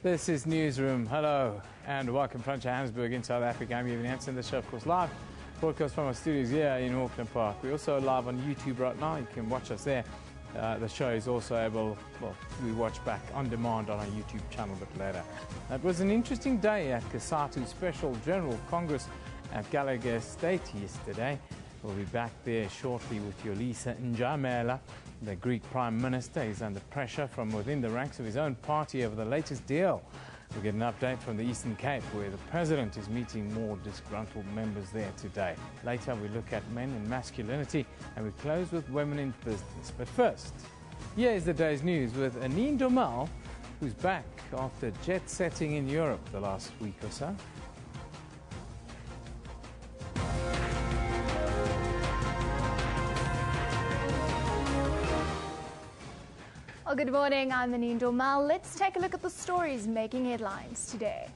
This is Newsroom. Hello and welcome from Johannesburg in South Africa. I'm Evan Hansen. The show, of course, live broadcast from our studios here in Auckland Park. We're also live on YouTube right now. You can watch us there. The show is also able, we watch back on demand on our YouTube channel a bit later. It was an interesting day at COSATU's Special General Congress at Gallagher Estate yesterday. We'll be back there shortly with Yolisa Njamela. The Greek Prime Minister is under pressure from within the ranks of his own party over the latest deal. We'll get an update from the Eastern Cape, where the President is meeting more disgruntled members there today. Later, we look at men and masculinity, and we close with women in business. But first, here is the day's news with Anine Domal, who's back after jet-setting in Europe the last week or so. Well, good morning, I'm Anine Domal. Let's take a look at the stories making headlines today.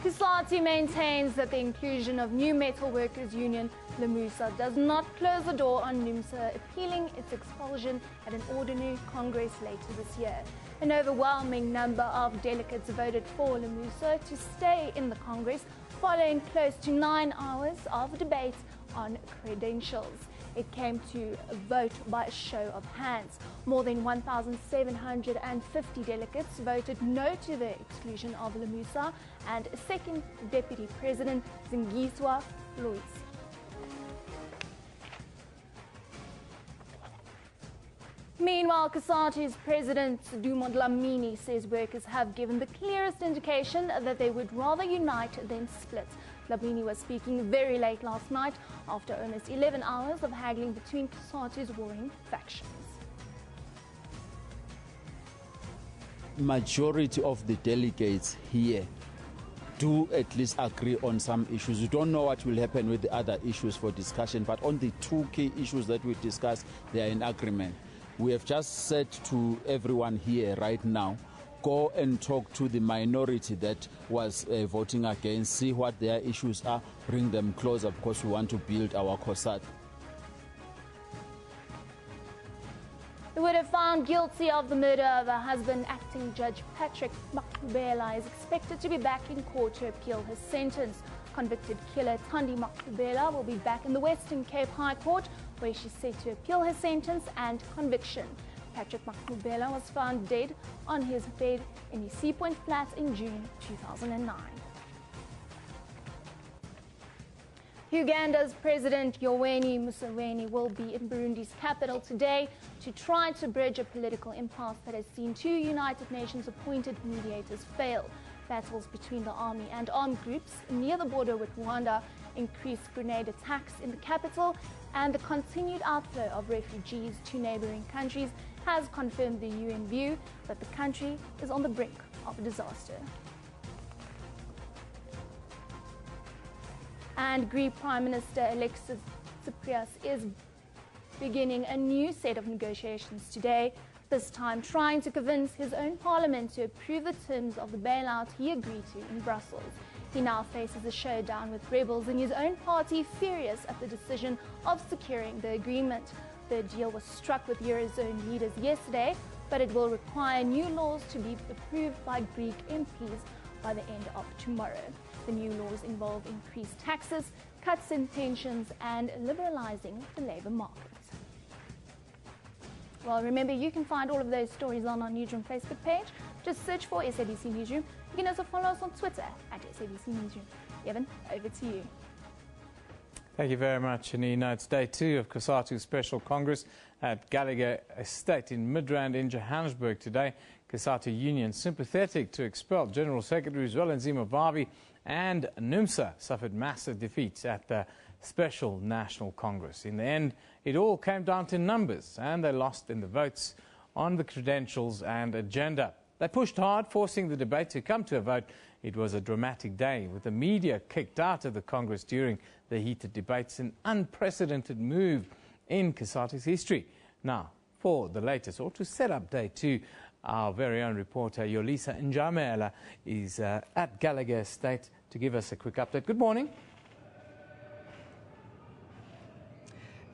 COSATU maintains that the inclusion of new metal workers union LAMUSA does not close the door on NUMSA appealing its expulsion at an ordinary Congress later this year. An overwhelming number of delegates voted for LAMUSA to stay in the Congress following close to 9 hours of debate on credentials. It came to a vote by a show of hands. More than 1,750 delegates voted no to the exclusion of LAMUSA and second Deputy President Zingiswa Luis. Meanwhile, COSATU's President Dumont Lamini says workers have given the clearest indication that they would rather unite than split. Lamini was speaking very late last night after almost 11 hours of haggling between COSATU's warring factions. Majority of the delegates here do at least agree on some issues. We don't know what will happen with the other issues for discussion, but on the two key issues that we discussed, they are in agreement. We have just said to everyone here right now, go and talk to the minority that was voting against, see what their issues are, bring them closer, because we want to build our COSATU. The widow found guilty of the murder of her husband, acting Judge Patrick Makubela, is expected to be back in court to appeal his sentence. Convicted killer Thandi Makubela will be back in the Western Cape High Court, where she's set to appeal his sentence and conviction. Patrick Makubela was found dead on his bed in his Sea Point flat in June 2009. Uganda's President Yoweri Museveni will be in Burundi's capital today to try to bridge a political impasse that has seen two United Nations appointed mediators fail. Battles between the army and armed groups near the border with Rwanda, increased grenade attacks in the capital, and the continued outflow of refugees to neighboring countries has confirmed the UN view that the country is on the brink of a disaster. And Greek Prime Minister Alexis Tsipras is beginning a new set of negotiations today, this time trying to convince his own parliament to approve the terms of the bailout he agreed to in Brussels. He now faces a showdown with rebels in his own party, furious at the decision of securing the agreement. The deal was struck with Eurozone leaders yesterday, but it will require new laws to be approved by Greek MPs by the end of tomorrow. The new laws involve increased taxes, cuts in pensions, and liberalizing the labor market. Well, remember, you can find all of those stories on our Newsroom Facebook page. Just search for SABC Newsroom. You can also follow us on Twitter at SABC Newsroom. Evan, over to you. Thank you very much, Anine. It's day 2 of COSATU's Special Congress at Gallagher Estate in Midrand in Johannesburg today. COSATU Union, sympathetic to expelled General Secretary Zwelinzima Vavi and NUMSA, suffered massive defeats at the Special National Congress. In the end, it all came down to numbers, and they lost in the votes on the credentials and agenda. They pushed hard, forcing the debate to come to a vote. It was a dramatic day, with the media kicked out of the Congress during the heated debates, an unprecedented move in COSATU's history. Now, for the latest, or to set up day 2, our very own reporter Yolisa Njamela is at Gallagher Estate to give us a quick update. Good morning.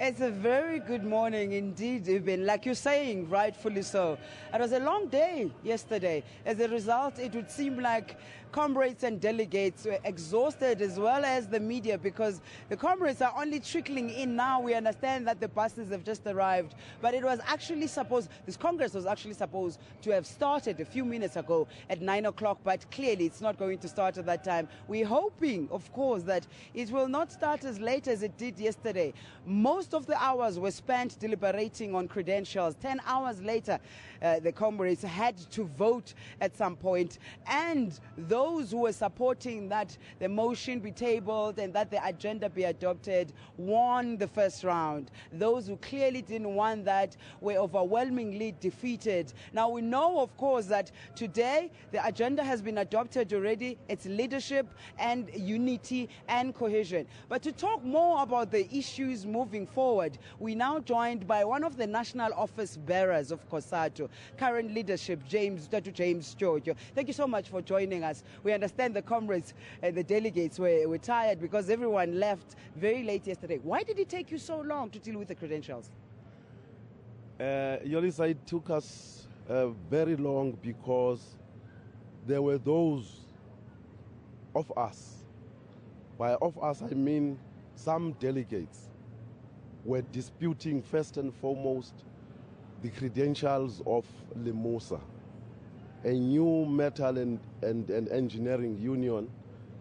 It's a very good morning indeed, Ibn. Like you're saying, rightfully so. It was a long day yesterday. As a result, it would seem like comrades and delegates were exhausted, as well as the media, because the comrades are only trickling in now. We understand that the buses have just arrived, but it was actually supposed, this Congress was actually supposed to have started a few minutes ago at 9 o'clock, but clearly it's not going to start at that time. We're hoping, of course, that it will not start as late as it did yesterday. Most of the hours were spent deliberating on credentials. 10 hours later, the comrades had to vote at some point, and those who were supporting that the motion be tabled and that the agenda be adopted won the first round. Those who clearly didn't want that were overwhelmingly defeated. Now we know, of course, that today the agenda has been adopted already. It's leadership and unity and cohesion. But to talk more about the issues moving forward, we're now joined by one of the national office bearers of COSATU, current leadership, James George. Thank you so much for joining us. We understand the comrades and the delegates were tired because everyone left very late yesterday. Why did it take you so long to deal with the credentials? Yolisa, it took us very long because there were those of us, by of us I mean some delegates, were disputing first and foremost the credentials of Lemosa, a new metal and engineering union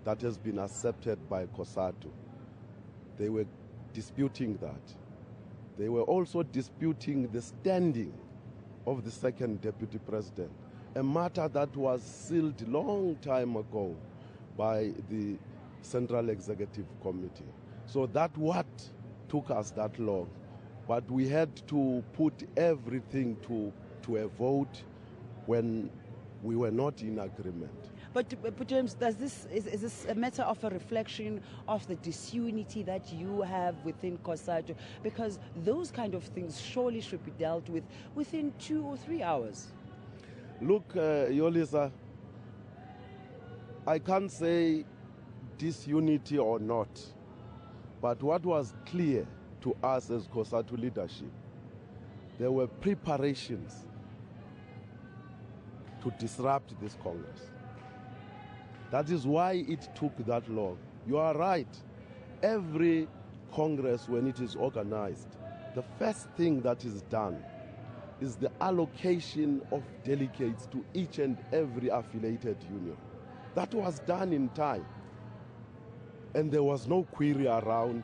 that has been accepted by COSATU. They were disputing that. They were also disputing the standing of the second deputy president, a matter that was sealed long time ago by the Central Executive Committee. So that what took us that long. But we had to put everything to a vote when we were not in agreement. But James, is this a matter of a reflection of the disunity that you have within COSATU? Because those kind of things surely should be dealt with within 2 or 3 hours. Look, Yolisa, I can't say disunity or not, but what was clear to us as COSATU leadership, there were preparations to disrupt this Congress. That is why it took that long. You are right. Every Congress, when it is organized, the first thing that is done is the allocation of delegates to each and every affiliated union. That was done in time. And there was no query around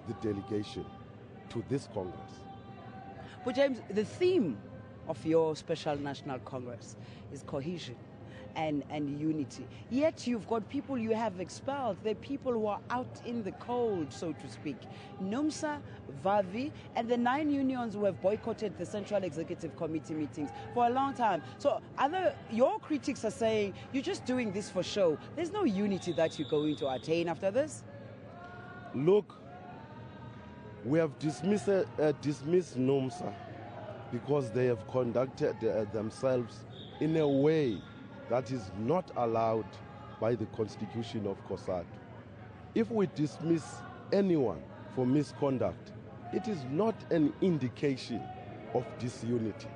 the delegation to this Congress. But James, the theme of your Special National Congress is cohesion and unity. Yet you've got people you have expelled. They're people who are out in the cold, so to speak. NUMSA, VAVI, and the 9 unions who have boycotted the Central Executive Committee meetings for a long time. So your critics are saying, you're just doing this for show. There's no unity that you're going to attain after this. Look, we have dismissed NUMSA because they have conducted themselves in a way that is not allowed by the constitution of COSATU. If we dismiss anyone for misconduct, it is not an indication of disunity,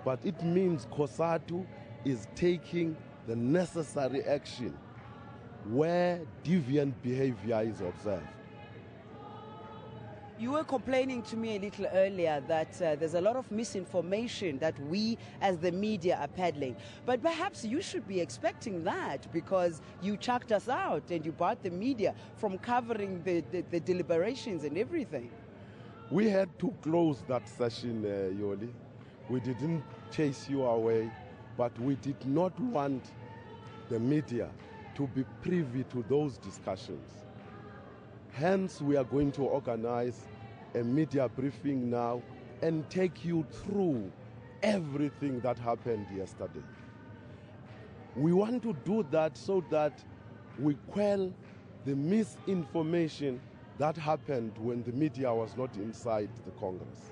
but it means COSATU is taking the necessary action where deviant behavior is observed. You were complaining to me a little earlier that there's a lot of misinformation that we as the media are peddling. But perhaps you should be expecting that because you chucked us out and you barred the media from covering the deliberations and everything. We had to close that session, Yoli. We didn't chase you away, but we did not want the media to be privy to those discussions. Hence, we are going to organize a media briefing now and take you through everything that happened yesterday. We want to do that so that we quell the misinformation that happened when the media was not inside the Congress.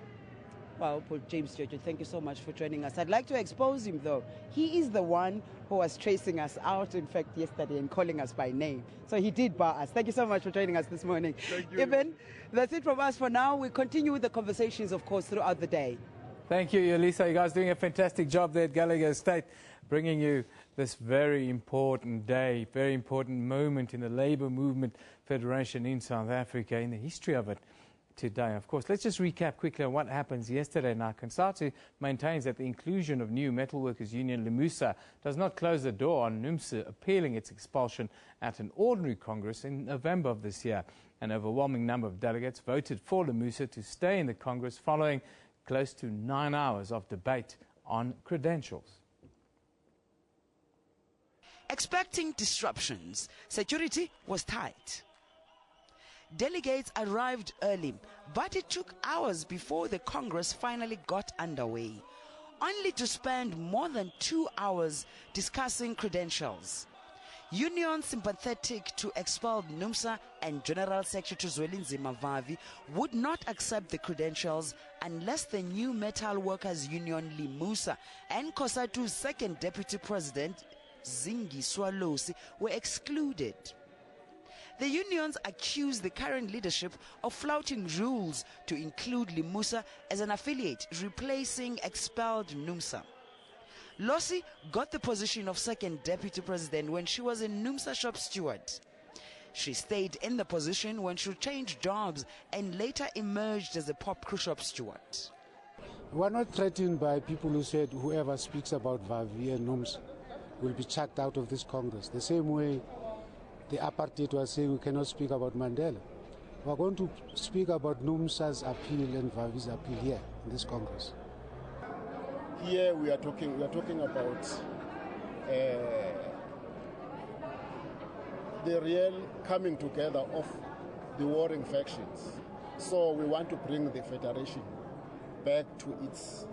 Well, James Jojo, thank you so much for joining us. I'd like to expose him, though. He is the one who was tracing us out, in fact, yesterday and calling us by name. So he did bar us. Thank you so much for joining us this morning. Thank you. Eben, that's it from us for now. We continue with the conversations, of course, throughout the day. Thank you, Yolisa. You guys doing a fantastic job there at Gallagher Estate, bringing you this very important day, very important moment in the Labour Movement Federation in South Africa, in the history of it today. Of course, let's just recap quickly on what happens yesterday. Now, COSATU maintains that the inclusion of new metalworkers union LIMUSA does not close the door on NUMSA appealing its expulsion at an ordinary Congress in November of this year. An overwhelming number of delegates voted for LIMUSA to stay in the Congress following close to 9 hours of debate on credentials. Expecting disruptions, security was tight. Delegates arrived early, but it took hours before the Congress finally got underway, only to spend more than 2 hours discussing credentials. Unions sympathetic to expelled NUMSA and General Secretary Zwelinzima Vavi would not accept the credentials unless the new Metal Workers Union LIMUSA and COSATU's second Deputy President Zingiswa Losi were excluded. The unions accused the current leadership of flouting rules to include LIMUSA as an affiliate, replacing expelled NUMSA. Losi got the position of second deputy president when she was a NUMSA shop steward. She stayed in the position when she changed jobs and later emerged as a pop crew shop steward. We are not threatened by people who said whoever speaks about Vavi and NUMSA will be chucked out of this Congress. The same way the apartheid was saying we cannot speak about Mandela. We are going to speak about NUMSA's appeal and Vavi's appeal here in this Congress. Here we are talking about the real coming together of the warring factions. So we want to bring the federation back to its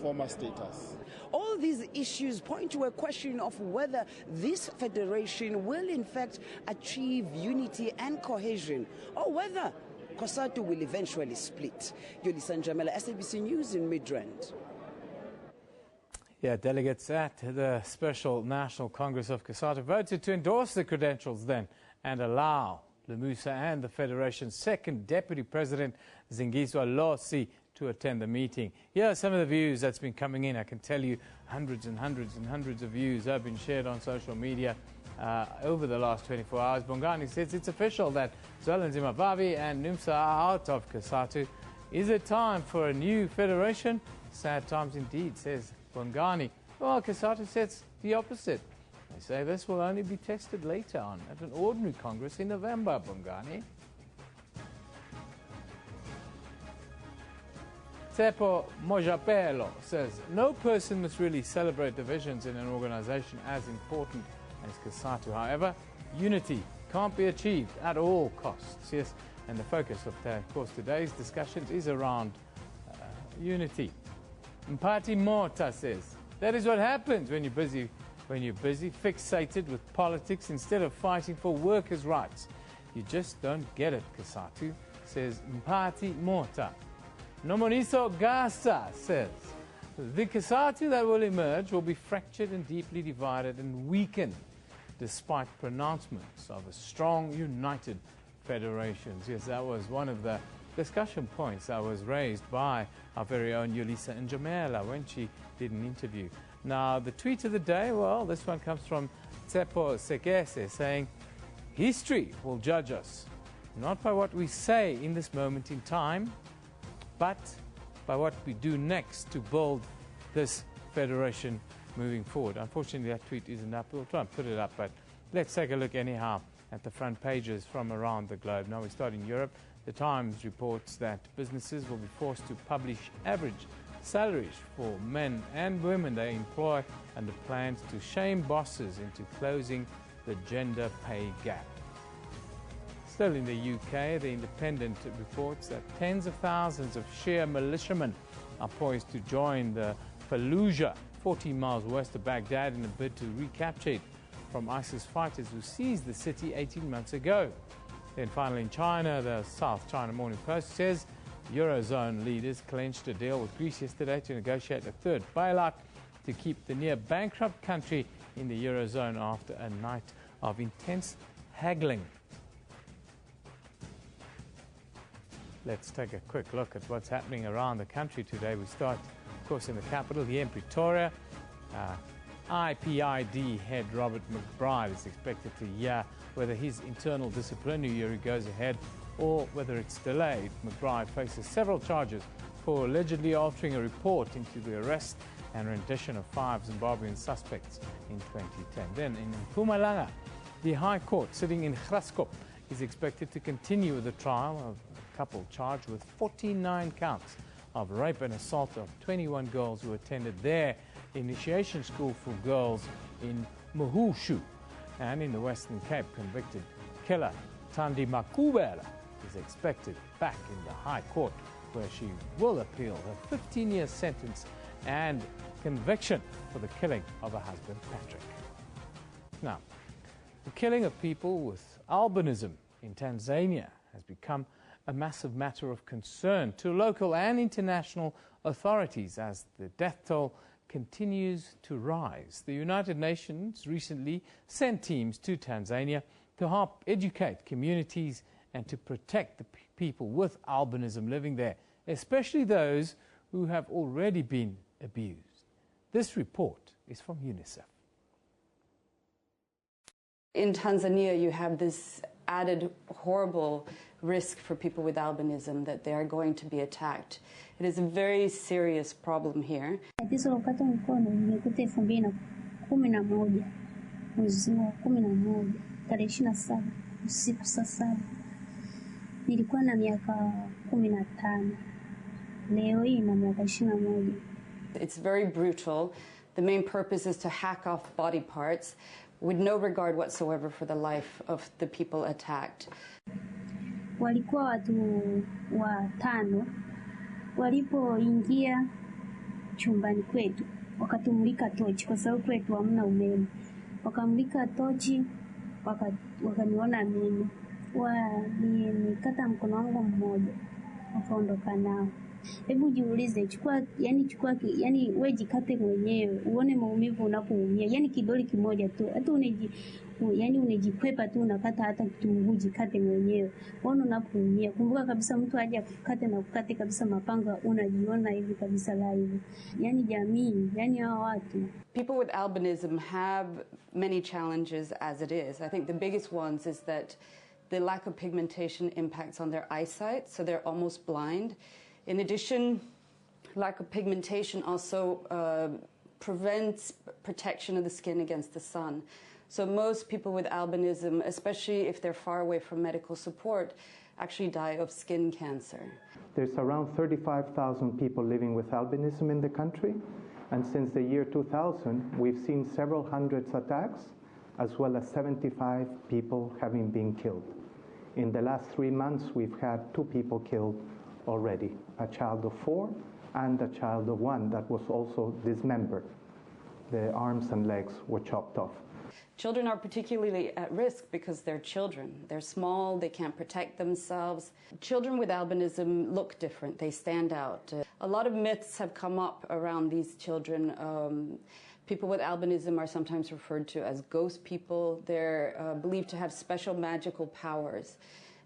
former status. All these issues point to a question of whether this federation will in fact achieve unity and cohesion, or whether COSATU will eventually split. Yolisa Njamela, SABC News in Midrand. Yeah, delegates at the Special National Congress of COSATU voted to endorse the credentials then and allow LIMUSA and the Federation's second Deputy President, Zingiswa Losi, to attend the meeting. Here are some of the views that's been coming in. I can tell you hundreds and hundreds and hundreds of views have been shared on social media over the last 24 hours. Bongani says it's official that Zwelinzima Vavi and NUMSA are out of COSATU. Is it time for a new federation? Sad times indeed, says Bongani. Well, COSATU says the opposite. They say this will only be tested later on at an ordinary Congress in November, Bongani. Tsepo Mojapelo says, no person must really celebrate divisions in an organization as important as COSATU. However, unity can't be achieved at all costs. Yes, and the focus of course, today's discussions is around unity. Mpati Mota says, that is what happens when you're busy, fixated with politics instead of fighting for workers' rights. You just don't get it, COSATU, says Mpati Mota. Nomoniso Gasa says, the COSATU that will emerge will be fractured and deeply divided and weakened, despite pronouncements of a strong, united federation. Yes, that was one of the discussion points that was raised by our very own Yolisa Njamela when she did an interview. Now, the tweet of the day, well, this one comes from Tsepo Sekese saying, history will judge us, not by what we say in this moment in time, but by what we do next to build this federation moving forward. Unfortunately, that tweet isn't up. We'll try and put it up, but let's take a look anyhow at the front pages from around the globe. Now we start in Europe. The Times reports that businesses will be forced to publish average salaries for men and women they employ under plans to shame bosses into closing the gender pay gap. Still in the UK, The Independent reports that tens of thousands of Shia militiamen are poised to join the Fallujah, 14 miles west of Baghdad, in a bid to recapture it from ISIS fighters who seized the city 18 months ago. Then finally in China, the South China Morning Post says Eurozone leaders clenched a deal with Greece yesterday to negotiate a third bailout to keep the near-bankrupt country in the Eurozone after a night of intense haggling. Let's take a quick look at what's happening around the country today. We start, of course, in the capital here in Pretoria. IPID head Robert McBride is expected to hear whether his internal disciplinary goes ahead or whether it's delayed. McBride faces several charges for allegedly altering a report into the arrest and rendition of 5 Zimbabwean suspects in 2010. Then in Mpumalanga, the High Court sitting in Graskop is expected to continue with the trial of a couple charged with 49 counts of rape and assault of 21 girls who attended their initiation school for girls in Mahushu. And in the Western Cape, convicted killer Thandi Makubela is expected back in the High Court, where she will appeal her 15-year sentence and conviction for the killing of her husband, Patrick. Now, the killing of people with albinism in Tanzania has become a massive matter of concern to local and international authorities as the death toll continues to rise. The United Nations recently sent teams to Tanzania to help educate communities and to protect the people with albinism living there, especially those who have already been abused. This report is from UNICEF. In Tanzania, you have this added horrible risk for people with albinism that they are going to be attacked. It is a very serious problem here. Tatizo la kukata mkono nimekuta 2011 mwezi wa 11 tarehe 27 usiku saa 7. Nilikuwa na miaka 15. Leo hii na miaka 21. It's very brutal. The main purpose is to hack off body parts with no regard whatsoever for the life of the people attacked. Walikuwa watu 5 walipoingia chumbani kwetu wakatumulika tochi kwa sababu kwetu hamna umeme. Wakamulika tochi wakaniona mimi. Nikata mkono wangu mmoja wakaondoka nao. Hebu jiulize, chukua wewe jikate mwenyewe uone maumivu unapoumia. Yani kidole kimoja tu. Hata unajikwepa tu unakata hata kitunguu jikate mwenyewe. Uone unapoumia. Kumbuka kabisa mtu aje akukate na kukate kabisa mapanga unajiona hivi kabisa live. Yani jamii, yani hao watu. People with albinism have many challenges as it is. I think the biggest ones is that the lack of pigmentation impacts on their eyesight, so they're almost blind. In addition, lack of pigmentation also prevents protection of the skin against the sun. So most people with albinism, especially if they're far away from medical support, actually die of skin cancer. There's around 35,000 people living with albinism in the country, and since the year 2000, we've seen several hundreds attacks, as well as 75 people having been killed. In the last 3 months, we've had 2 people killed already, a child of 4 and a child of 1 that was also dismembered. The arms and legs were chopped off. Children are particularly at risk because they're children. They're small, they can't protect themselves. Children with albinism look different, they stand out. A lot of myths have come up around these children. People with albinism are sometimes referred to as ghost people. They're believed to have special magical powers,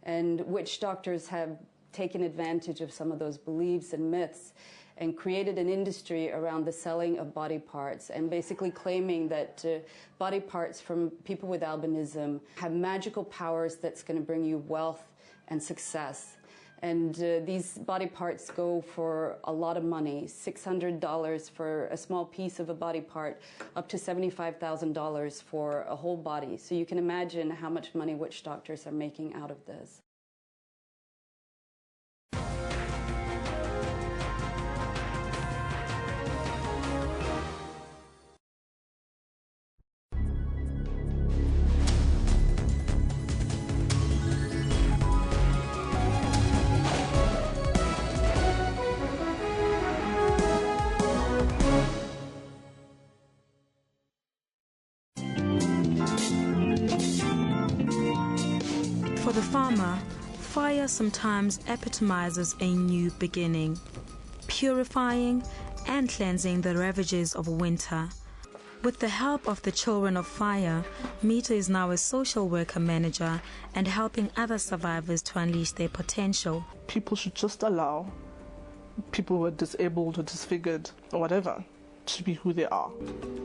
and witch doctors have taken advantage of some of those beliefs and myths and created an industry around the selling of body parts and basically claiming that body parts from people with albinism have magical powers that's going to bring you wealth and success. And these body parts go for a lot of money, $600 for a small piece of a body part, up to $75,000 for a whole body. So you can imagine how much money witch doctors are making out of this. For the farmer, fire sometimes epitomizes a new beginning, purifying and cleansing the ravages of winter. With the help of the Children of Fire, Mita is now a social worker manager and helping other survivors to unleash their potential. People should just allow people who are disabled or disfigured or whatever to be who they are.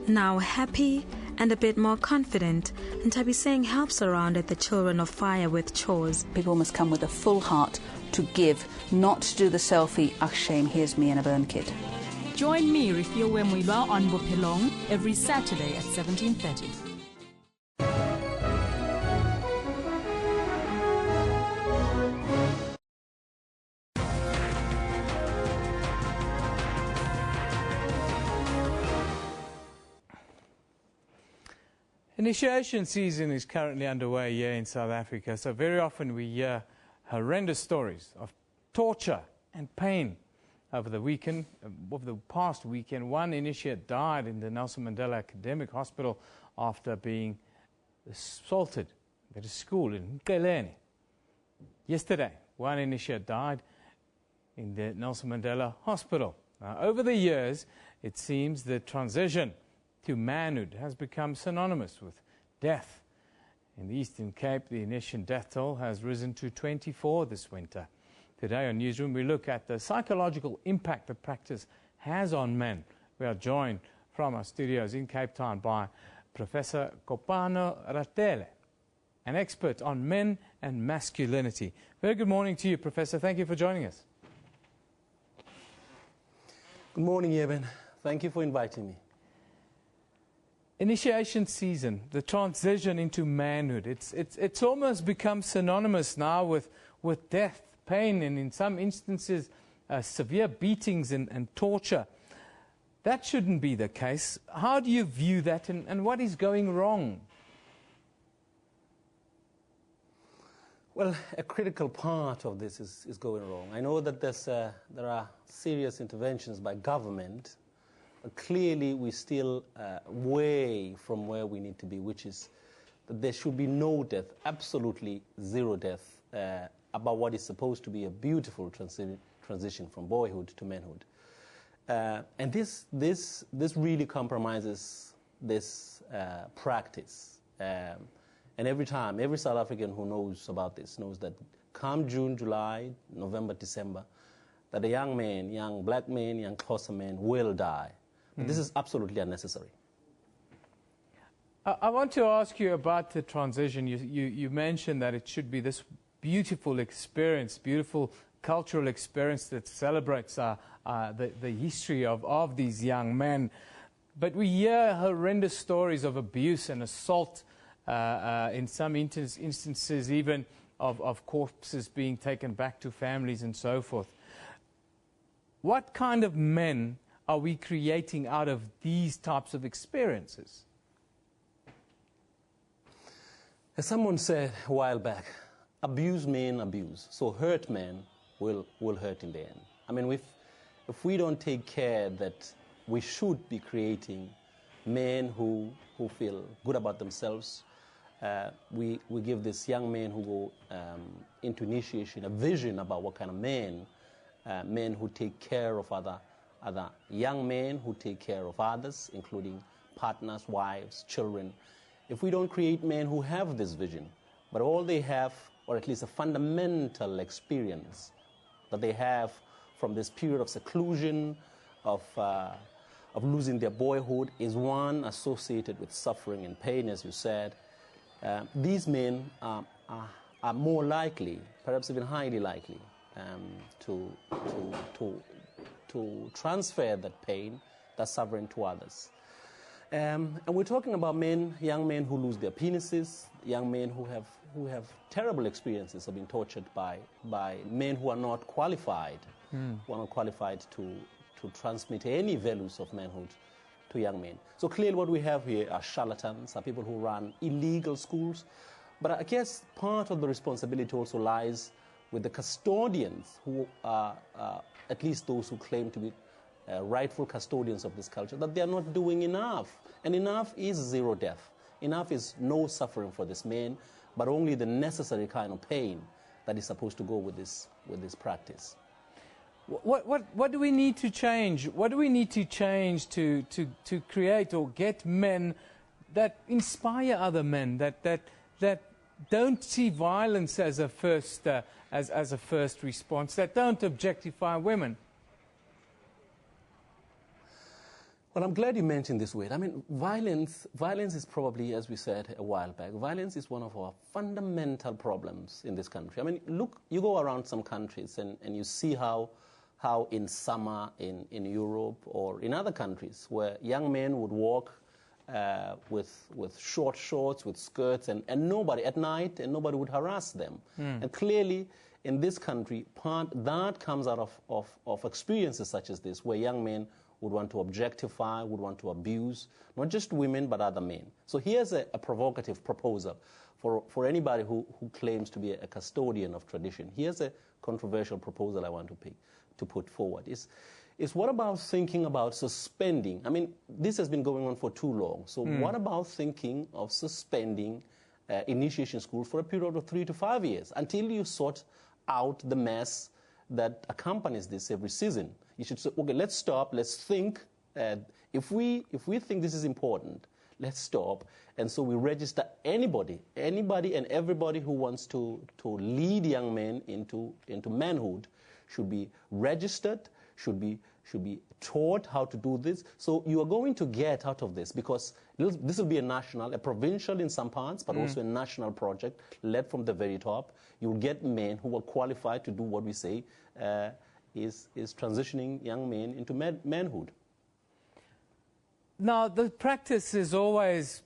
Now happy and a bit more confident, Ntabiseng helps around at the Children of Fire with chores. People must come with a full heart to give, not to do the selfie, "Ah, shame, here's me and a burn kit." Join me, Rifio Wemwiba, on Bopelong every Saturday at 17:30. Initiation season is currently underway here in South Africa, so very often we hear horrendous stories of torture and pain. Over the past weekend, one initiate died in the Nelson Mandela Academic Hospital after being assaulted at a school in Mkeleni. Yesterday, one initiate died in the Nelson Mandela Hospital. Now, over the years, it seems the transition to manhood has become synonymous with death. In the Eastern Cape, the initial death toll has risen to 24 this winter. Today on Newsroom, we look at the psychological impact the practice has on men. We are joined from our studios in Cape Town by Professor Kopano Ratele, an expert on men and masculinity. Very good morning to you, Professor. Thank you for joining us. Good morning, Eben. Thank you for inviting me. Initiation season, the transition into manhood, it's almost become synonymous now with death, pain, and in some instances severe beatings and torture. That shouldn't be the case. How do you view that, and what is going wrong? Well, a critical part of this is going wrong. I know that there are serious interventions by government. Clearly, we're still way from where we need to be, which is that there should be no death, absolutely zero death, about what is supposed to be a beautiful transition from boyhood to manhood. And this really compromises this practice. And every South African who knows about this knows that come June, July, November, December, that a young man, young black man, young Xhosa man will die. This is absolutely unnecessary. I want to ask you about the transition. You mentioned that it should be this beautiful experience, beautiful cultural experience that celebrates the history of these young men. But we hear horrendous stories of abuse and assault, in some instances even of corpses being taken back to families and so forth. What kind of men are we creating out of these types of experiences? As someone said a while back, abuse men abuse, so hurt men will hurt in the end. I mean, if we don't take care that we should be creating men who feel good about themselves, we give this young men who go into initiation a vision about what kind of men who take care of other young men who take care of others, including partners, wives, children. If we don't create men who have this vision, but all they have, or at least a fundamental experience that they have from this period of seclusion, of losing their boyhood, is one associated with suffering and pain, as you said, these men are more likely, perhaps even highly likely, to transfer that pain, that suffering to others. And we're talking about men, young men who lose their penises, young men who have terrible experiences of being tortured by men who are not qualified, to transmit any values of manhood to young men. So clearly what we have here are charlatans, are people who run illegal schools. But I guess part of the responsibility also lies with the custodians who are, at least those who claim to be rightful custodians of this culture, that they are not doing enough. And enough is zero death. Enough is no suffering for this man, but only the necessary kind of pain that is supposed to go with this practice. What do we need to change? What do we need to change to create or get men that inspire other men, that don't see violence as a first response, that don't objectify women? Well, I'm glad you mentioned this word. I mean, violence is probably, as we said a while back, violence is one of our fundamental problems in this country. I mean, look, you go around some countries and you see how in summer in Europe or in other countries where young men would walk with short shorts, with skirts, and nobody at night, and nobody would harass them. And clearly, in this country, that comes out of experiences such as this, where young men would want to objectify, would want to abuse, not just women, but other men. So here's a provocative proposal for anybody who claims to be a custodian of tradition. Here's a controversial proposal I want to put forward. Is what about thinking about suspending? I mean, this has been going on for too long. So what about thinking of suspending initiation school for a period of 3 to 5 years until you sort out the mess that accompanies this every season? You should say, okay, let's stop, let's think. If we think this is important, let's stop. And so we register anybody and everybody who wants to lead young men into manhood should be registered, should be taught how to do this. So you are going to get out of this, because this will be a provincial in some parts, but also a national project led from the very top. You'll get men who are qualified to do what we say is transitioning young men into manhood. Now, the practice is always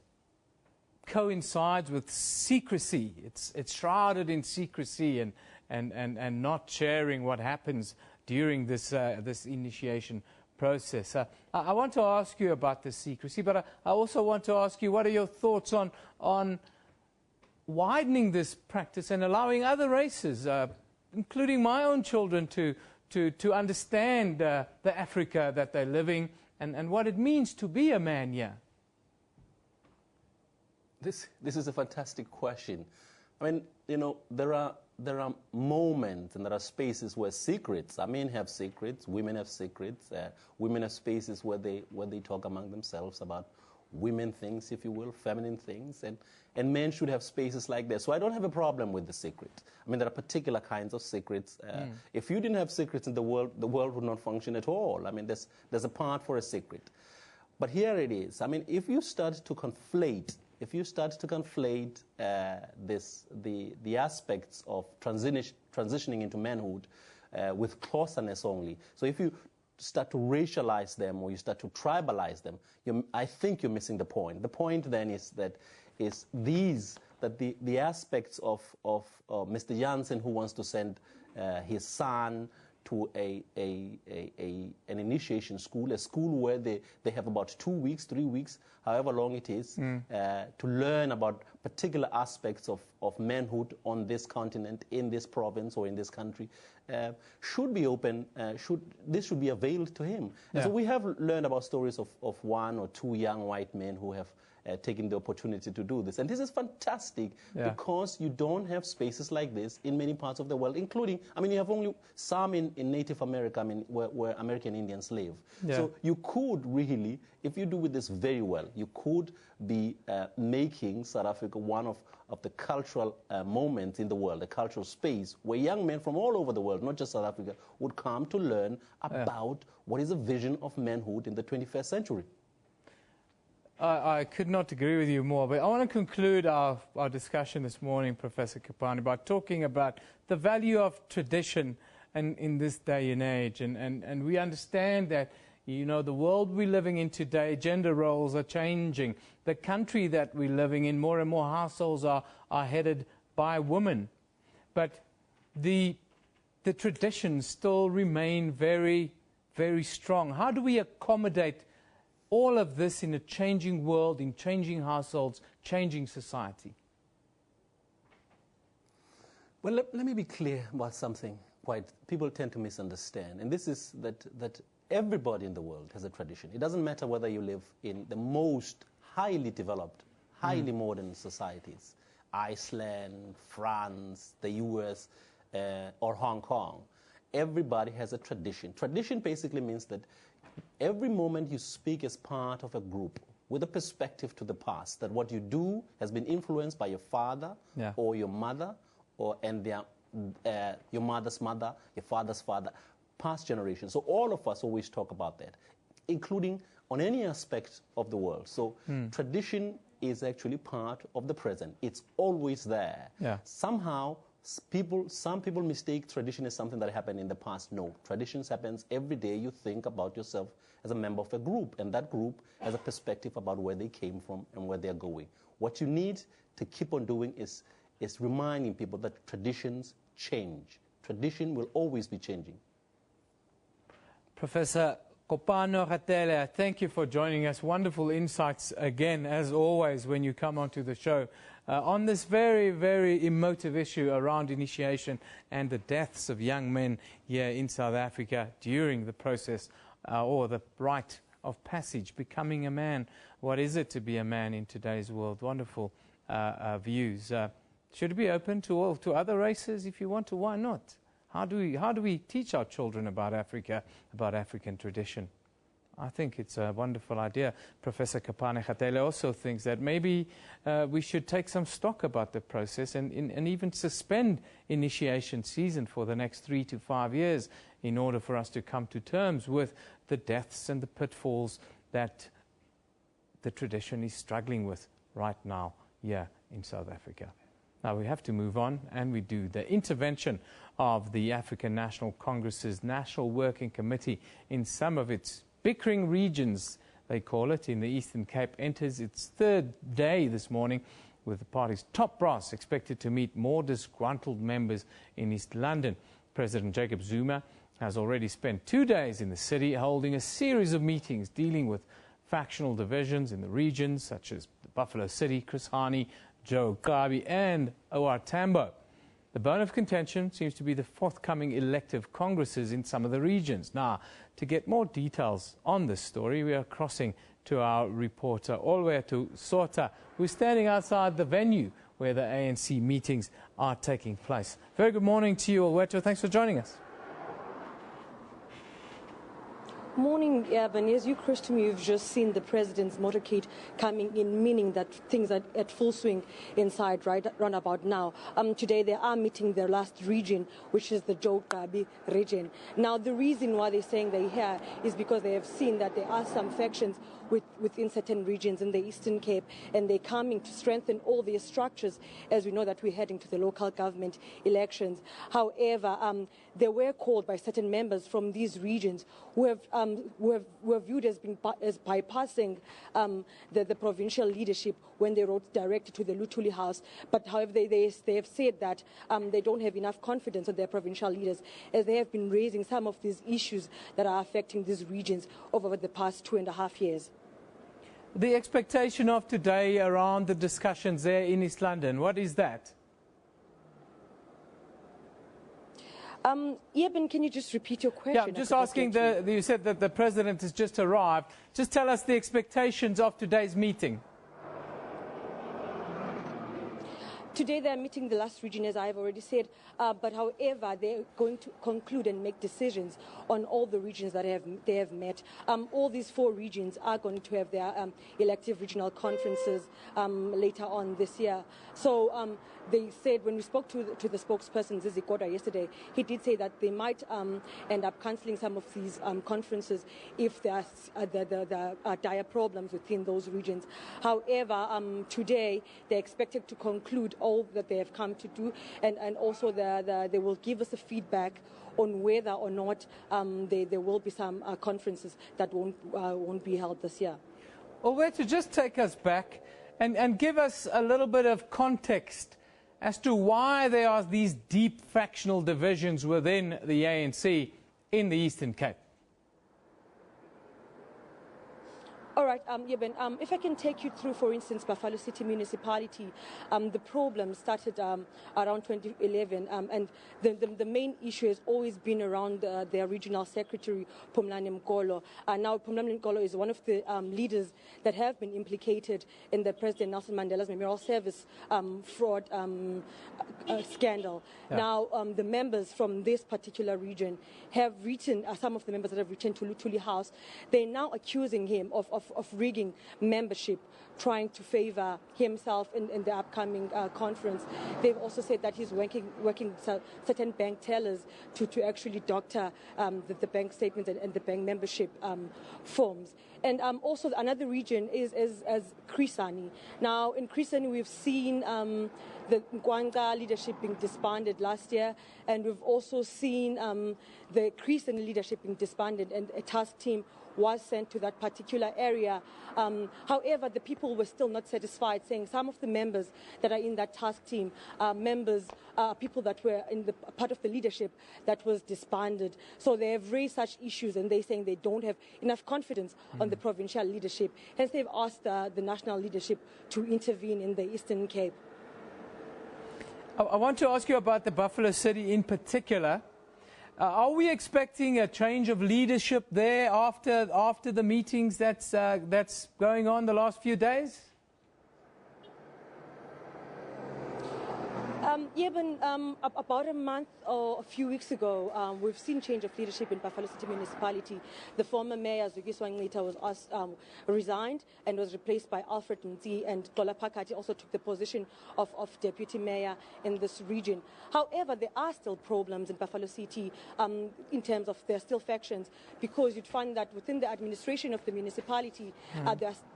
coincides with secrecy. It's shrouded in secrecy and not sharing what happens during this initiation process. I want to ask you about the secrecy, but I also want to ask you, what are your thoughts on widening this practice and allowing other races, including my own children, to understand the Africa that they're living and what it means to be a man here? This is a fantastic question. I mean, you know, there are moments and there are spaces where secrets, men have secrets, women have secrets, women have spaces where they talk among themselves about women things, if you will, feminine things, and men should have spaces like that. So I don't have a problem with the secret. I mean, there are particular kinds of secrets. If you didn't have secrets in the world would not function at all. I mean, there's a part for a secret. But here it is. I mean, if you start to conflate the aspects of transitioning into manhood with closeness only. So if you start to racialize them or you start to tribalize them, I think you're missing the point. The point then is that the aspects of Mr. Jansen, who wants to send his son to an initiation school, a school where they have about 2 weeks, 3 weeks, however long it is, to learn about particular aspects of manhood on this continent, in this province or in this country, should be open, this should be availed to him. Yeah. And so we have learned about stories of 1 or 2 young white men who have taking the opportunity to do this. And this is fantastic because you don't have spaces like this in many parts of the world, including, I mean, you have only some in Native America, I mean, where American Indians live. Yeah. So you could really, if you do this very well, you could be making South Africa one of the cultural moments in the world, a cultural space where young men from all over the world, not just South Africa, would come to learn about what is a vision of manhood in the 21st century. I could not agree with you more, but I want to conclude our discussion this morning, Professor Kapani, by talking about the value of tradition in this day and age. And we understand that, you know, the world we're living in today, gender roles are changing. The country that we're living in, more and more households are headed by women. But the traditions still remain very, very strong. How do we accommodate all of this in a changing world, in changing households, changing society? Well, let me be clear about something people tend to misunderstand. And this is that everybody in the world has a tradition. It doesn't matter whether you live in the most highly developed, highly modern societies, Iceland, France, the US, or Hong Kong, everybody has a tradition. Tradition basically means that every moment you speak as part of a group with a perspective to the past, that what you do has been influenced by your father or your mother, and your mother's mother, your father's father, past generations. So all of us always talk about that, including on any aspect of the world. So tradition is actually part of the present. It's always there. Somehow, some people mistake tradition as something that happened in the past. No, traditions happens every day. You think about yourself as a member of a group, and that group has a perspective about where they came from and where they're going. What you need to keep on doing is reminding people that traditions change. Tradition will always be changing. Professor Kopano Gatele, thank you for joining us. Wonderful insights again, as always, when you come onto the show on this very, very emotive issue around initiation and the deaths of young men here in South Africa during the process or the rite of passage, becoming a man. What is it to be a man in today's world? Wonderful views. Should it be open to other races if you want to? Why not? How do we teach our children about Africa, about African tradition? I think it's a wonderful idea. Professor Kapane Gatele also thinks that maybe we should take some stock about the process and even suspend initiation season for the next 3 to 5 years in order for us to come to terms with the deaths and the pitfalls that the tradition is struggling with right now here in South Africa. Now we have to move on, and we do. The intervention of the African National Congress's National Working Committee in some of its bickering regions, they call it, in the Eastern Cape, enters its third day this morning, with the party's top brass expected to meet more disgruntled members in East London. President Jacob Zuma has already spent 2 days in the city holding a series of meetings dealing with factional divisions in the regions such as the Buffalo City, Chris Hani, Joe Kabi and O.R. Tambo. The bone of contention seems to be the forthcoming elective congresses in some of the regions. Now, to get more details on this story, we are crossing to our reporter all the way to Sota, who's standing outside the venue where the ANC meetings are taking place. Very good morning to you, Olweto. Thanks for joining us. Morning, Evan. As you, Christian, you've just seen the president's motorcade coming in, meaning that things are at full swing inside right about now. Today they are meeting their last region, which is the Joe Kabi region. Now, the reason why they're saying they're here is because they have seen that there are some factions within certain regions in the Eastern Cape, and they're coming to strengthen all their structures as we know that we're heading to the local government elections. However, they were called by certain members from these regions who were viewed as bypassing the provincial leadership when they wrote directly to the Luthuli House. But however, they have said that they don't have enough confidence in their provincial leaders, as they have been raising some of these issues that are affecting these regions over the past 2.5 years. The expectation of today around the discussions there in East London, what is that? Eben, can you just repeat your question? Yeah, I'm just asking, you said that the president has just arrived. Just tell us the expectations of today's meeting. Today they are meeting the last region, as I have already said, but however, they're going to conclude and make decisions on all the regions that they have met. All these 4 regions are going to have their elective regional conferences later on this year. So they said, when we spoke to the spokesperson, Zizi Kodwa, yesterday, he did say that they might end up cancelling some of these conferences if there are dire problems within those regions. However, today they're expected to conclude all that they have come to do, and also they will give us a feedback on whether or not there will be some conferences that won't be held this year. Well, to just take us back and give us a little bit of context as to why there are these deep factional divisions within the ANC in the Eastern Cape. All right, if I can take you through, for instance, Buffalo City Municipality, the problem started around 2011, and the main issue has always been around their regional secretary, Phumlani Mkolo. Now, Phumlani Mkolo is one of the leaders that have been implicated in the President Nelson Mandela's Memorial Service fraud scandal. Yeah. Now, the members from this particular region have written, some of the members that have written to Luthuli House, they're now accusing him of rigging membership, trying to favor himself in the upcoming conference. They've also said that he's working with certain bank tellers to actually doctor the bank statements and the bank membership forms. And also another region is Krisani. Now, in Krisani, we've seen the Nkwanga leadership being disbanded last year, and we've also seen the Krisani leadership being disbanded, and a task team was sent to that particular area. However, the people were still not satisfied, saying some of the members that are in that task team are people that were in the part of the leadership that was disbanded. So they have raised such issues, and they're saying they don't have enough confidence on the provincial leadership. Hence, they've asked the national leadership to intervene in the Eastern Cape. I want to ask you about the Buffalo City in particular. Are we expecting a change of leadership there after the meetings that's going on the last few days? About a month or a few weeks ago, we've seen change of leadership in Buffalo City Municipality. The former mayor, Zukiswa Ncitha, was resigned and was replaced by Alfred Nzi, and Xola Phakathi also took the position of deputy mayor in this region. However, there are still problems in Buffalo City in terms of there are still factions, because you'd find that within the administration of the municipality,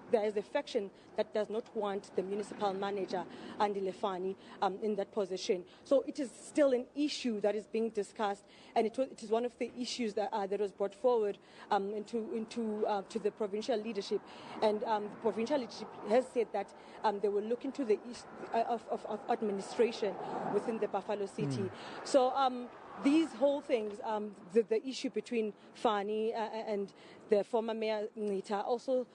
there is a faction that does not want the municipal manager, Andile Fani, in that position. So it is still an issue that is being discussed, and it is one of the issues that was brought forward to the provincial leadership. And the provincial leadership has said that they will look into the issue of administration within the Buffalo City. So these whole things, the issue between Fani and the former mayor Ncitha also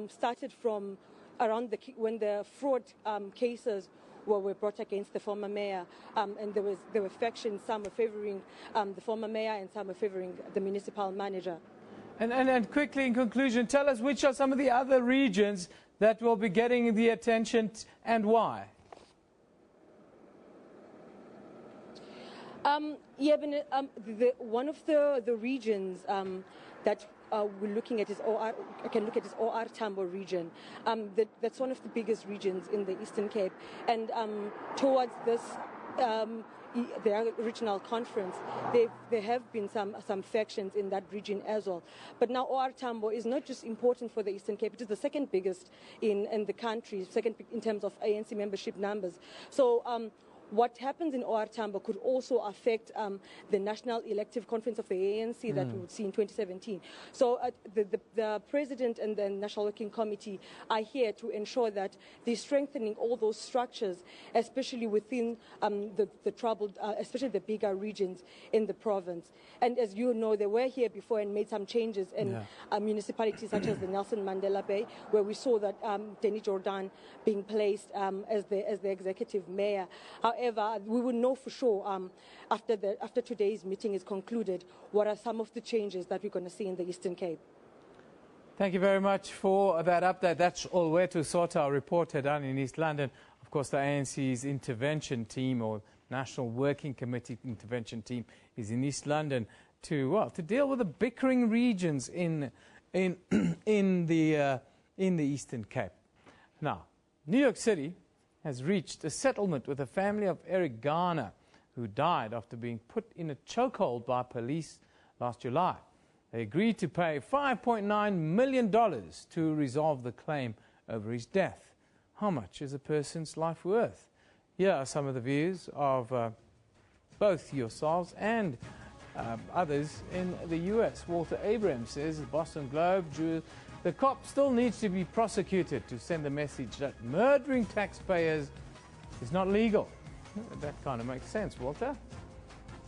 started from around when the fraud cases were brought against the former mayor, and there were factions. Some were favouring the former mayor, and some were favouring the municipal manager. And quickly, in conclusion, tell us which are some of the other regions that will be getting the attention and why. One of the regions that we're looking at is OR Tambo region. That's one of the biggest regions in the Eastern Cape, and towards this the regional conference, there have been some factions in that region as well. But now OR Tambo is not just important for the Eastern Cape; it is the second biggest in the country, second in terms of ANC membership numbers. So what happens in OR Tambo could also affect the National Elective Conference of the ANC that we would see in 2017. So the President and the National Working Committee are here to ensure that they're strengthening all those structures, especially within the troubled, especially the bigger regions in the province. And as you know, they were here before and made some changes in municipalities such as the Nelson Mandela Bay, where we saw that Denny Jordan being placed as the executive mayor. However, we will know for sure after today's meeting is concluded what are some of the changes that we're going to see in the Eastern Cape. Thank you very much for that update. That's Olwetu Sota, our reporter down in East London. Of course, the ANC's intervention team, or National Working Committee intervention team, is in East London to deal with the bickering regions in the Eastern Cape. Now, New York City has reached a settlement with the family of Eric Garner, who died after being put in a chokehold by police last July. They agreed to pay $5.9 million to resolve the claim over his death. How much is a person's life worth? Here are some of the views of both yourselves and others in the U.S. Walter Abrams says, the Boston Globe, the cop still needs to be prosecuted to send the message that murdering taxpayers is not legal. That kind of makes sense, Walter.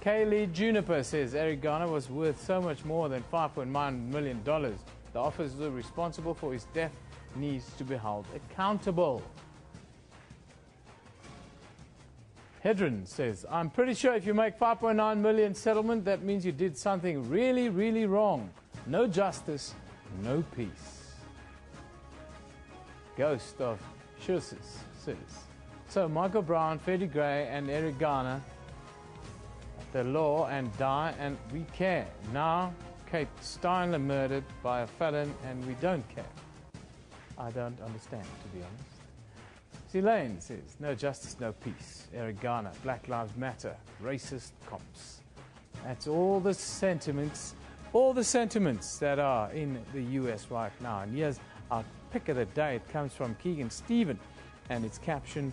Kaylee Juniper says Eric Garner was worth so much more than $5.9 million The officer responsible for his death needs to be held accountable. Hedron says, I'm pretty sure if you make 5.9 million settlement, that means you did something really, really wrong. No justice, no peace. Ghost of Shursis says, so Michael Brown, Freddie Gray and Eric Garner, the law and die and we care. Now Kate Steinle murdered by a felon and we don't care. I don't understand, to be honest. Elaine says, no justice, no peace. Eric Garner, Black Lives Matter, racist cops. That's all the sentiments that are in the US right now. And here's our pick of the day. It comes from Keegan Stephen, and it's captioned,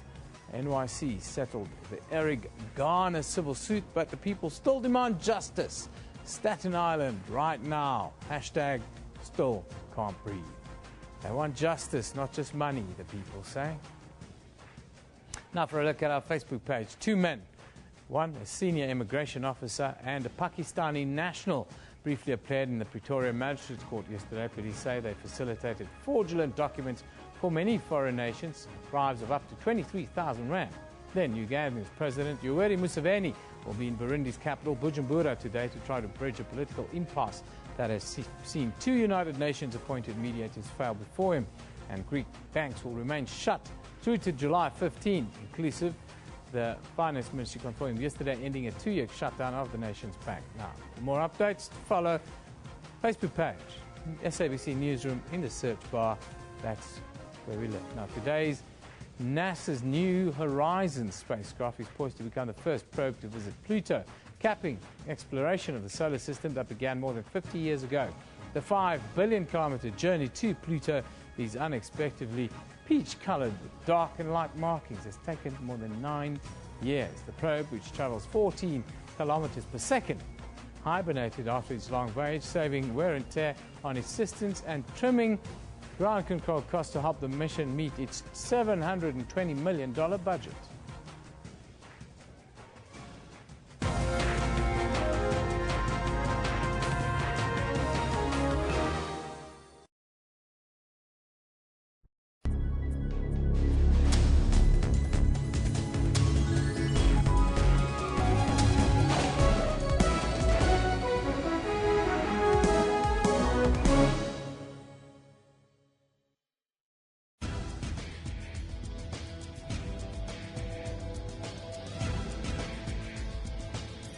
NYC settled the Eric Garner civil suit, but the people still demand justice. Staten Island right now. Hashtag still can't breathe. They want justice, not just money, the people say. Now for a look at our Facebook page. Two men, one a senior immigration officer and a Pakistani national, briefly appeared in the Pretoria Magistrates Court yesterday. Police say they facilitated fraudulent documents for many foreign nations, bribes of up to 23,000 rand. Then Uganda's President Yoweri Museveni will be in Burundi's capital, Bujumbura, today to try to bridge a political impasse that has seen two United Nations appointed mediators fail before him. And Greek banks will remain shut through to July 15, inclusive. The Finance Ministry confirmed yesterday, ending a 2-year shutdown of the nation's bank. Now, for more updates, follow Facebook page, SABC Newsroom in the search bar. That's where we live. Now, today's NASA's New Horizons spacecraft is poised to become the first probe to visit Pluto, capping exploration of the solar system that began more than 50 years ago. The 5 billion-kilometer journey to Pluto is unexpectedly peach-colored with dark and light markings. It's taken more than 9 years. The probe, which travels 14 kilometers per second, hibernated after its long voyage, saving wear and tear on its systems and trimming ground control costs to help the mission meet its $720 million budget.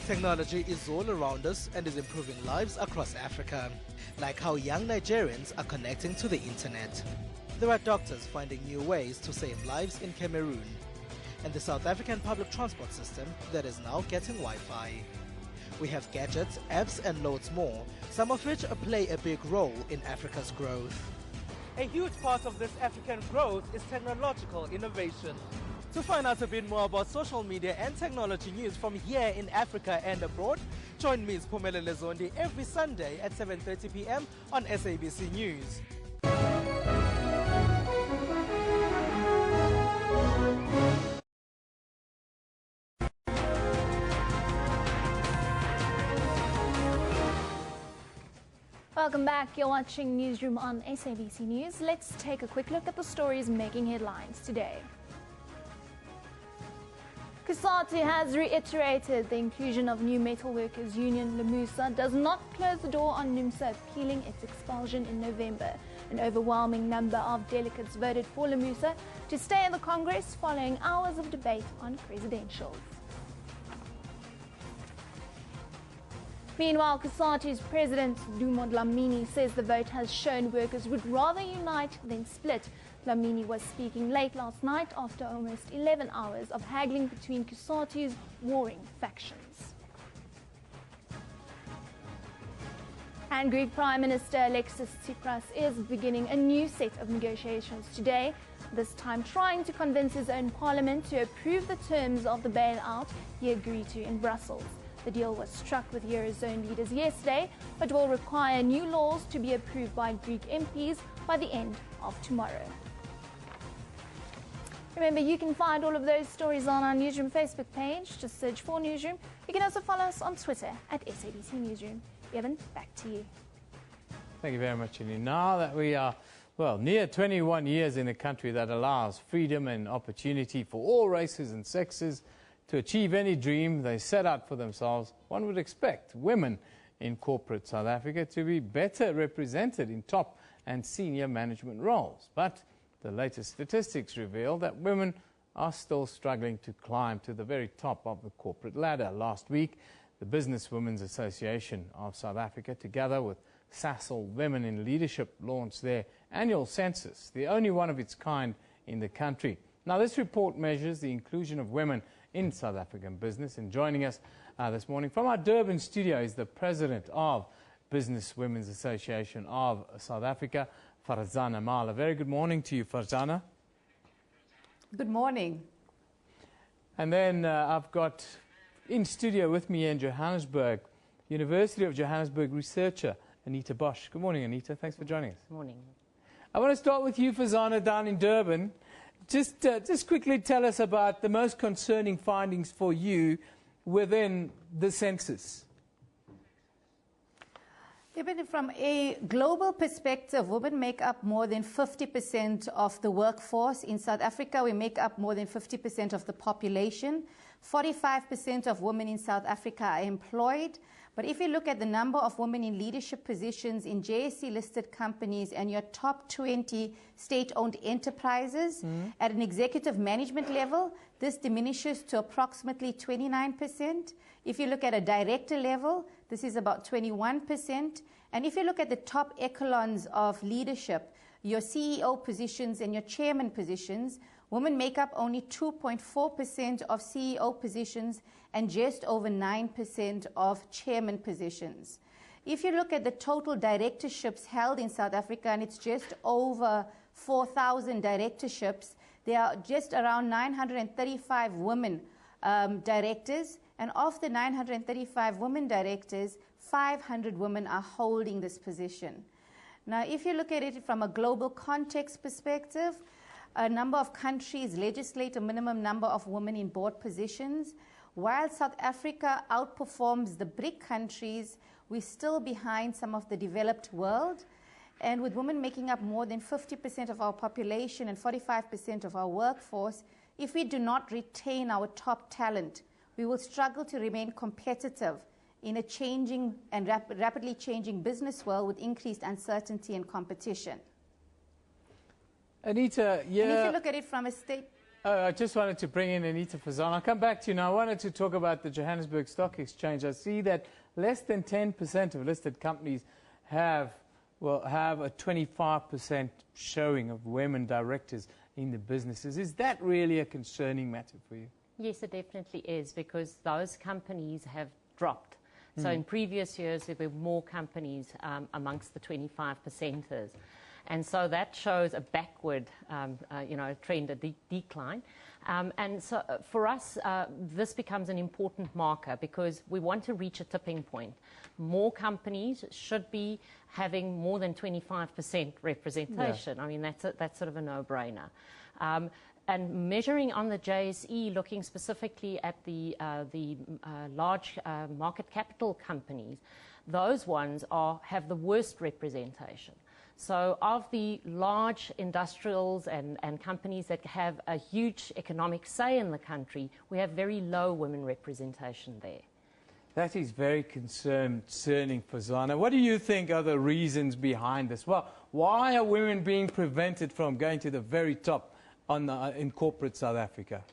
Technology is all around us and is improving lives across Africa, like how young Nigerians are connecting to the internet. There are doctors finding new ways to save lives in Cameroon, and the South African public transport system that is now getting Wi-Fi. We have gadgets, apps and loads more, some of which play a big role in Africa's growth. A huge part of this African growth is technological innovation. To find out a bit more about social media and technology news from here in Africa and abroad, join me, Phumelele Zondi, every Sunday at 7:30 p.m. on SABC News. Welcome back. You're watching Newsroom on SABC News. Let's take a quick look at the stories making headlines today. COSATU has reiterated the inclusion of new metalworkers union LAMUSA does not close the door on NUMSA appealing its expulsion in November. An overwhelming number of delegates voted for LAMUSA to stay in the Congress following hours of debate on presidentials. Meanwhile, COSATU's president, Dumont Lamini, says the vote has shown workers would rather unite than split. Lamini was speaking late last night after almost 11 hours of haggling between COSATU's warring factions. And Greek Prime Minister Alexis Tsipras is beginning a new set of negotiations today, this time trying to convince his own parliament to approve the terms of the bailout he agreed to in Brussels. The deal was struck with Eurozone leaders yesterday, but will require new laws to be approved by Greek MPs by the end of tomorrow. Remember, you can find all of those stories on our Newsroom Facebook page. Just search for Newsroom. You can also follow us on Twitter at SABC Newsroom. Evan, back to you. Thank you very much, Indy. Now that we are, well, near 21 years in a country that allows freedom and opportunity for all races and sexes to achieve any dream they set out for themselves, one would expect women in corporate South Africa to be better represented in top and senior management roles. But the latest statistics reveal that women are still struggling to climb to the very top of the corporate ladder. Last week, the Business Women's Association of South Africa, together with Sasol Women in Leadership, launched their annual census, the only one of its kind in the country. Now, this report measures the inclusion of women in South African business. And joining us this morning from our Durban studio is the president of Business Women's Association of South Africa, Farzana Mala. Very good morning to you, Farzana. Good morning. And then I've got in studio with me in Johannesburg, University of Johannesburg researcher Anita Bosch. Good morning, Anita. Thanks for joining us. Good morning. I want to start with you, Farzana, down in Durban. Just quickly tell us about the most concerning findings for you within the census. Even from a global perspective, women make up more than 50% of the workforce. In South Africa, we make up more than 50% of the population. 45% of women in South Africa are employed. But if you look at the number of women in leadership positions in JSE-listed companies and your top 20 state-owned enterprises, at an executive management level, this diminishes to approximately 29%. If you look at a director level, this is about 21%. And if you look at the top echelons of leadership, your CEO positions and your chairman positions, women make up only 2.4% of CEO positions and just over 9% of chairman positions. If you look at the total directorships held in South Africa, and it's just over 4,000 directorships, there are just around 935 women directors, and of the 935 women directors, 500 women are holding this position. Now, if you look at it from a global context perspective, a number of countries legislate a minimum number of women in board positions. While South Africa outperforms the BRIC countries, we're still behind some of the developed world. And with women making up more than 50% of our population and 45% of our workforce, if we do not retain our top talent, we will struggle to remain competitive in a changing and rapidly changing business world with increased uncertainty and competition. Anita, yeah. And if you look at it from a state... I just wanted to bring in Anita Farzana. I'll come back to you now. I wanted to talk about the Johannesburg Stock Exchange. I see that less than 10% of listed companies have a 25% showing of women directors in the businesses. Is that really a concerning matter for you? Yes, it definitely is, because those companies have dropped. So in previous years, there were more companies amongst the 25%ers. And so that shows a backward, trend, a decline. And so for us, this becomes an important marker because we want to reach a tipping point. More companies should be having more than 25% representation. Yeah. I mean, that's sort of a no-brainer. And measuring on the JSE, looking specifically at the large market capital companies, those ones have the worst representation. So of the large industrials and companies that have a huge economic say in the country, we have very low women representation there. That is very concerning, Farzana. What do you think are the reasons behind this? Well, why are women being prevented from going to the very top in corporate South Africa?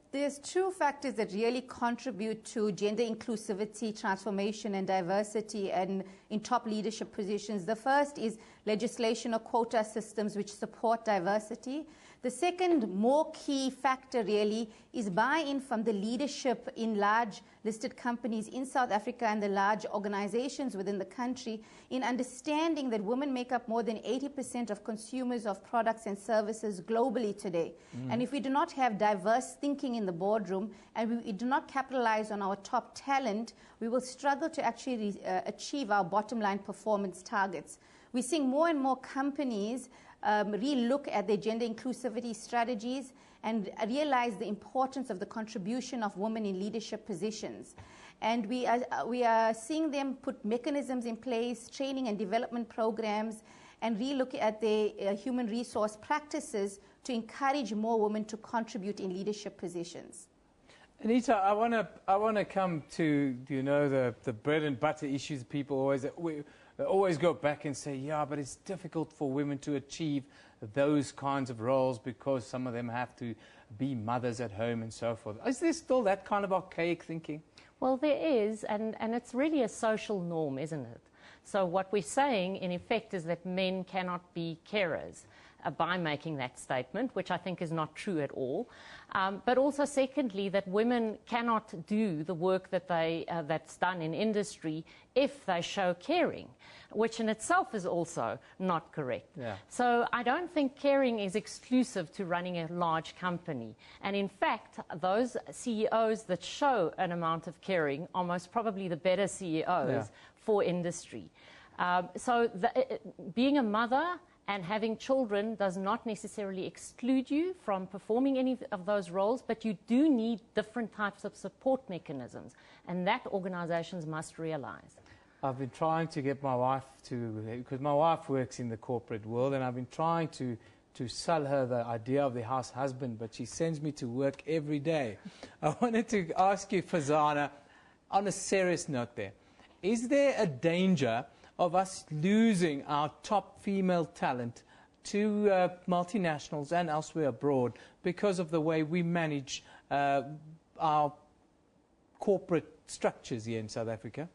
There's two factors that really contribute to gender inclusivity, transformation and diversity and in top leadership positions. The first is legislation or quota systems which support diversity. The second more key factor really is buy-in from the leadership in large listed companies in South Africa and the large organizations within the country in understanding that women make up more than 80% of consumers of products and services globally today. And if we do not have diverse thinking in the boardroom and we do not capitalize on our top talent, we will struggle to actually achieve our bottom line performance targets. We're seeing more and more companies re-look at their gender inclusivity strategies, and realize the importance of the contribution of women in leadership positions. And we are seeing them put mechanisms in place, training and development programs, and re-look at their human resource practices to encourage more women to contribute in leadership positions. Anita, I want to come to, you know, the bread and butter issues. People always go back and say, yeah, but it's difficult for women to achieve those kinds of roles because some of them have to be mothers at home and so forth. Is there still that kind of archaic thinking? Well, there is, and it's really a social norm, isn't it? So what we're saying, in effect, is that men cannot be carers by making that statement, which I think is not true at all. But also, secondly, that women cannot do the work that that's done in industry if they show caring, which in itself is also not correct. Yeah. So I don't think caring is exclusive to running a large company. And in fact, those CEOs that show an amount of caring are most probably the better CEOs for industry. So being a mother and having children does not necessarily exclude you from performing any of those roles, but you do need different types of support mechanisms, and that organizations must realize. I've been trying to get my wife to, because my wife works in the corporate world, and I've been trying to sell her the idea of the house husband, but she sends me to work every day. I wanted to ask you, Fazana, on a serious note there, is there a danger of us losing our top female talent to multinationals and elsewhere abroad because of the way we manage our corporate structures here in South Africa?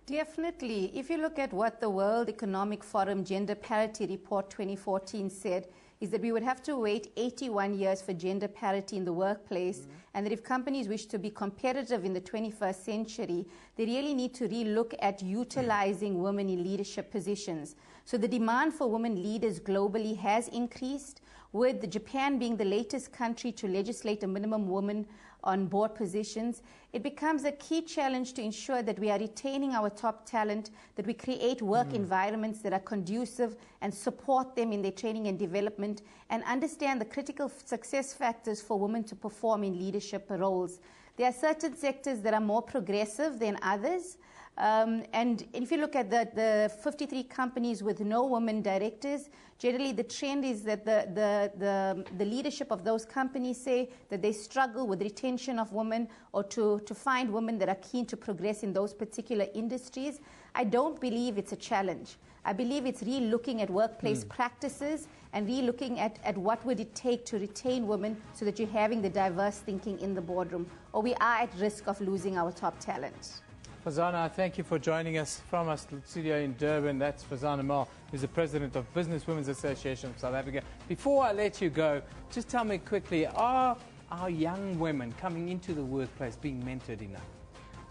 Definitely. If you look at what the World Economic Forum Gender Parity Report 2014 said, is that we would have to wait 81 years for gender parity in the workplace, and that if companies wish to be competitive in the 21st century, they really need to re-look at utilizing women in leadership positions. So the demand for women leaders globally has increased, with Japan being the latest country to legislate a minimum woman on board positions. It becomes a key challenge to ensure that we are retaining our top talent, that we create work environments that are conducive and support them in their training and development, and understand the critical success factors for women to perform in leadership roles. There are certain sectors that are more progressive than others. And if you look at the 53 companies with no women directors, generally the trend is that the leadership of those companies say that they struggle with retention of women, or to find women that are keen to progress in those particular industries. I don't believe it's a challenge. I believe it's re-looking at workplace practices and re-looking at what would it take to retain women so that you're having the diverse thinking in the boardroom, or we are at risk of losing our top talent. Fazana, thank you for joining us from our studio in Durban. That's Fazana Mal, who's the president of Business Women's Association of South Africa. Before I let you go, just tell me quickly, are our young women coming into the workplace being mentored enough?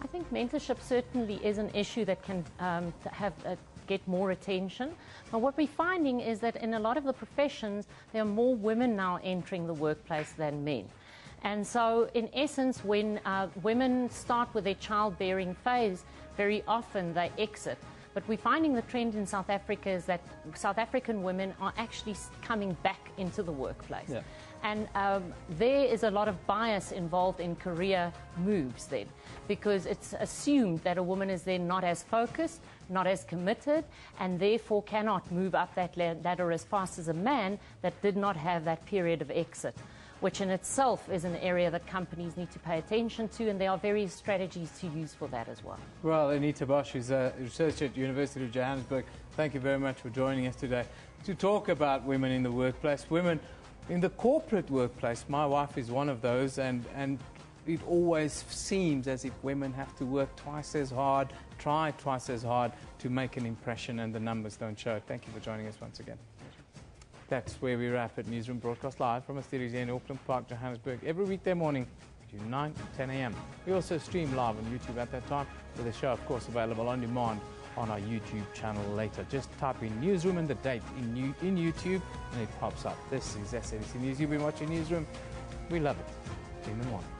I think mentorship certainly is an issue that can get more attention. But what we're finding is that in a lot of the professions, there are more women now entering the workplace than men. And so, in essence, when women start with their childbearing phase, very often they exit. But we're finding the trend in South Africa is that South African women are actually coming back into the workplace. Yeah. And there is a lot of bias involved in career moves then, because it's assumed that a woman is then not as focused, not as committed, and therefore cannot move up that ladder as fast as a man that did not have that period of exit, which in itself is an area that companies need to pay attention to, and there are various strategies to use for that as well. Well, Anita Bosch, who's a researcher at the University of Johannesburg, thank you very much for joining us today to talk about women in the workplace, women in the corporate workplace. My wife is one of those, and it always seems as if women have to work twice as hard, try twice as hard to make an impression, and the numbers don't show it. Thank you for joining us once again. That's where we wrap at Newsroom, broadcast live from our studios here in Auckland Park, Johannesburg, every weekday morning between 9 and 10 a.m. We also stream live on YouTube at that time, with the show, of course, available on demand on our YouTube channel later. Just type in Newsroom and the date in YouTube, and it pops up. This is SABC News. You've been watching Newsroom. We love it. See you in the morning.